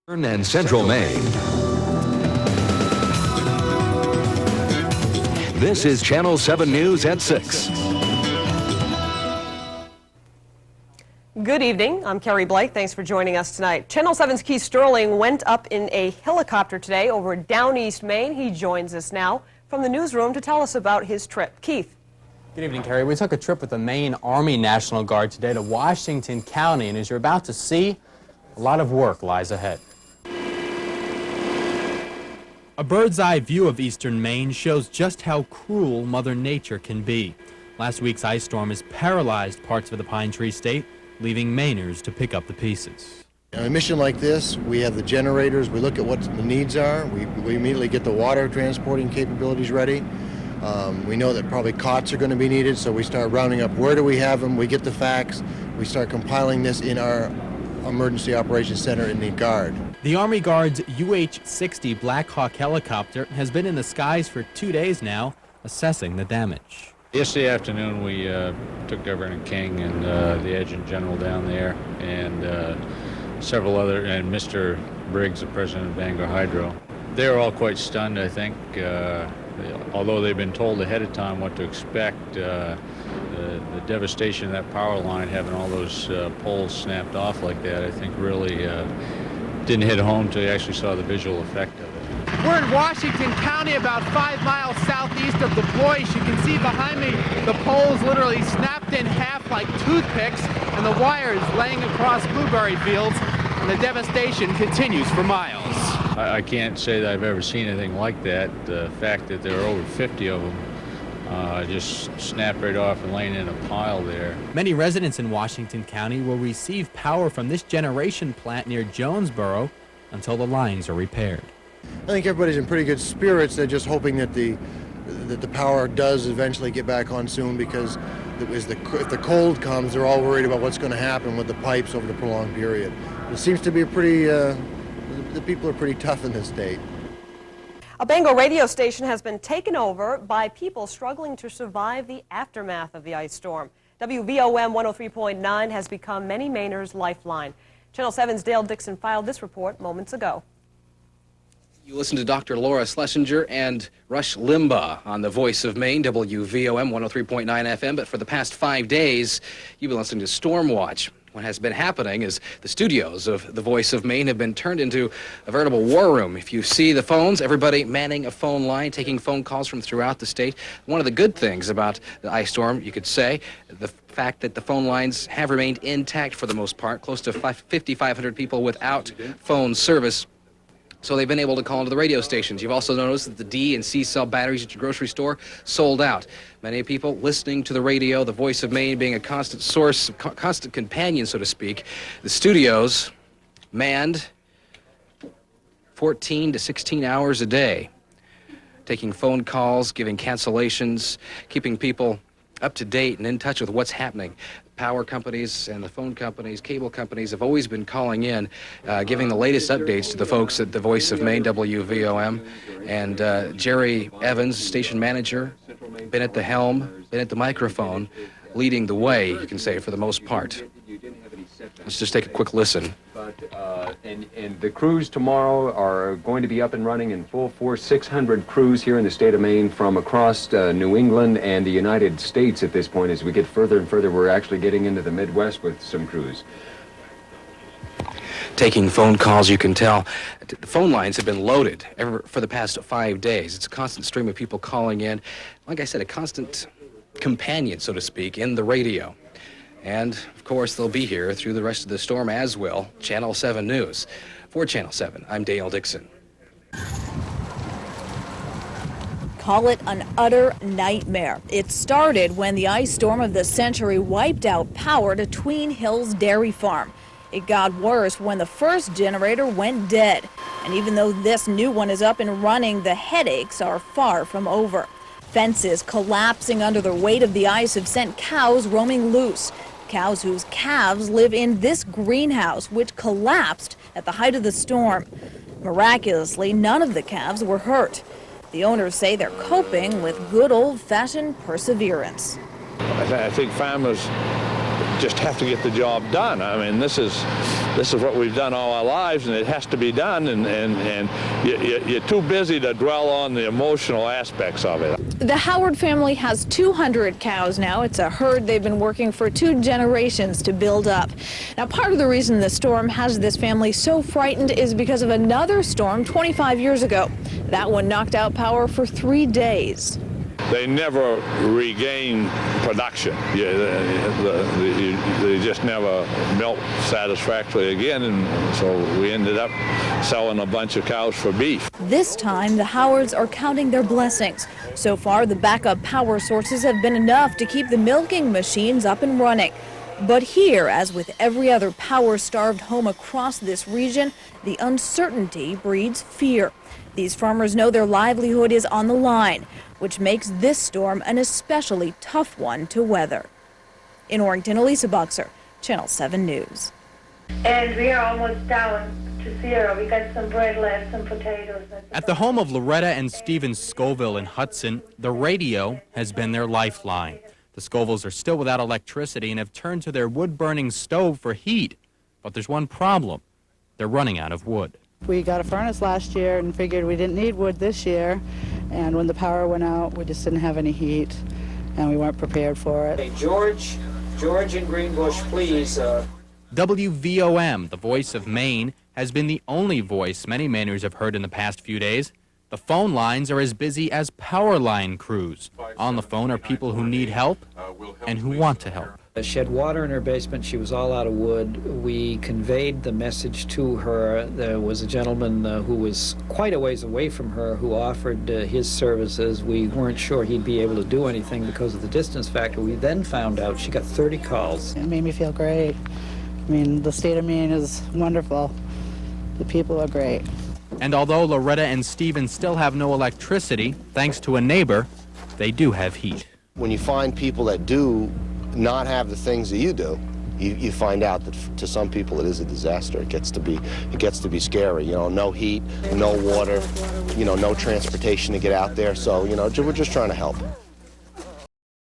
And Central Maine. This is Channel 7 News at 6. Good evening. I'm Carrie Blake. Thanks for joining us tonight. Channel 7's Keith Sterling went up in a helicopter today over down East Maine. He joins us now from the newsroom to tell us about his trip. Keith. Good evening, Carrie. We took a trip with the Maine Army National Guard today to Washington County, and as you're about to see, a lot of work lies ahead. A bird's-eye view of eastern Maine shows just how cruel Mother Nature can be. Last week's ice storm has paralyzed parts of the Pine Tree State, leaving Mainers to pick up the pieces. On a mission like this, we have the generators, we look at what the needs are, we immediately get the water transporting capabilities ready. We know that probably cots are going to be needed, so we start rounding up where do we have them, we get the facts, we start compiling this in our Emergency Operations Center in the Guard. The Army Guard's UH-60 Black Hawk helicopter has been in the skies for 2 days now, assessing the damage. Yesterday afternoon we took Governor King and the Adjutant General down there and several other, and Mr. Briggs, the president of Bangor Hydro. They were all quite stunned, I think, although they've been told ahead of time what to expect. The devastation of that power line, having all those poles snapped off like that, I think really didn't hit home until you actually saw the visual effect of it. We're in Washington County, about 5 miles southeast of the Boise. You can see behind me the poles literally snapped in half like toothpicks, and the wires laying across blueberry fields, and the devastation continues for miles. I can't say that I've ever seen anything like that. The fact that there are over 50 of them just snapped right off and laying in a pile there. Many residents in Washington County will receive power from this generation plant near Jonesboro until the lines are repaired. I think everybody's in pretty good spirits. They're just hoping that the power does eventually get back on soon, because if the cold comes, they're all worried about what's going to happen with the pipes over the prolonged period. It seems to be a pretty, the people are pretty tough in this state. A Bangor radio station has been taken over by people struggling to survive the aftermath of the ice storm. WVOM 103.9 has become many Mainers' lifeline. Channel 7's Dale Dixon filed this report moments ago. You listen to Dr. Laura Schlesinger and Rush Limbaugh on the Voice of Maine, WVOM 103.9 FM, but for the past 5 days, you've been listening to Storm Watch. What has been happening is the studios of the Voice of Maine have been turned into a veritable war room. If you see the phones, everybody manning a phone line, taking phone calls from throughout the state. One of the good things about the ice storm, you could say, the fact that the phone lines have remained intact for the most part, close to 5,500 people without phone service. So they've been able to call into the radio stations. You've also noticed that the D and C cell batteries at your grocery store sold out. Many people listening to the radio, the Voice of Maine being a constant source, constant companion, so to speak. The studios manned 14 to 16 hours a day, taking phone calls, giving cancellations, keeping people up to date and in touch with what's happening. Power companies and the phone companies, cable companies have always been calling in, giving the latest updates to the folks at the Voice of Maine, WVOM. And Jerry Evans, station manager, been at the helm, been at the microphone, leading the way, you can say, for the most part. Let's just take a quick listen. And the crews tomorrow are going to be up and running in full force. 600 crews here in the state of Maine from across New England and the United States at this point. As we get further and further, we're actually getting into the Midwest with some crews. Taking phone calls, you can tell. The phone lines have been loaded for the past 5 days. It's a constant stream of people calling in. Like I said, a constant companion, so to speak, in the radio. And, of course, they'll be here through the rest of the storm, as will Channel 7 News. For Channel 7, I'm Dale Dixon. Call it an utter nightmare. It started when the ice storm of the century wiped out power to Tween Hills Dairy Farm. It got worse when the first generator went dead. And even though this new one is up and running, the headaches are far from over. Fences collapsing under the weight of the ice have sent cows roaming loose. Cows whose calves live in this greenhouse, which collapsed at the height of the storm. Miraculously, none of the calves were hurt. The owners say they're coping with good old-fashioned perseverance. I think farmers just have to get the job done. I mean, this is this is what we've done all our lives, and it has to be done, and you're too busy to dwell on the emotional aspects of it. The Howard family has 200 cows now. It's a herd they've been working for 2 generations to build up. Now, part of the reason the storm has this family so frightened is because of another storm 25 years ago. That one knocked out power for 3 days. They never regain production. They just never milk satisfactorily again, and so we ended up selling a bunch of cows for beef. This time, the Howards are counting their blessings. So far, the backup power sources have been enough to keep the milking machines up and running. But here, as with every other power-starved home across this region, the uncertainty breeds fear. These farmers know their livelihood is on the line, which makes this storm an especially tough one to weather. In Orrington, Elisa Boxer, Channel 7 News. And we are almost down to 0. We got some bread left, some potatoes. At the home of Loretta and Stephen Scoville in Hudson, the radio has been their lifeline. The Scovilles are still without electricity and have turned to their wood-burning stove for heat. But there's one problem. They're running out of wood. We got a furnace last year and figured we didn't need wood this year. And when the power went out, we just didn't have any heat, and we weren't prepared for it. Hey, George in Greenbush, please. WVOM, the voice of Maine, has been the only voice many Mainers have heard in the past few days. The phone lines are as busy as power line crews. On the phone are people who need help and who want to help. She had water in her basement. She was all out of wood. We conveyed the message to her. There was a gentleman who was quite a ways away from her who offered his services. We weren't sure he'd be able to do anything because of the distance factor. We then found out she got 30 calls. It made me feel great. I mean, the state of Maine is wonderful. The people are great. And although Loretta and Stephen still have no electricity, thanks to a neighbor, they do have heat. When you find people that do not have the things that you do, you find out that to some people it is a disaster. It gets to be scary. You know, no heat, no water, you know, no transportation to get out there. So, you know, we're just trying to help.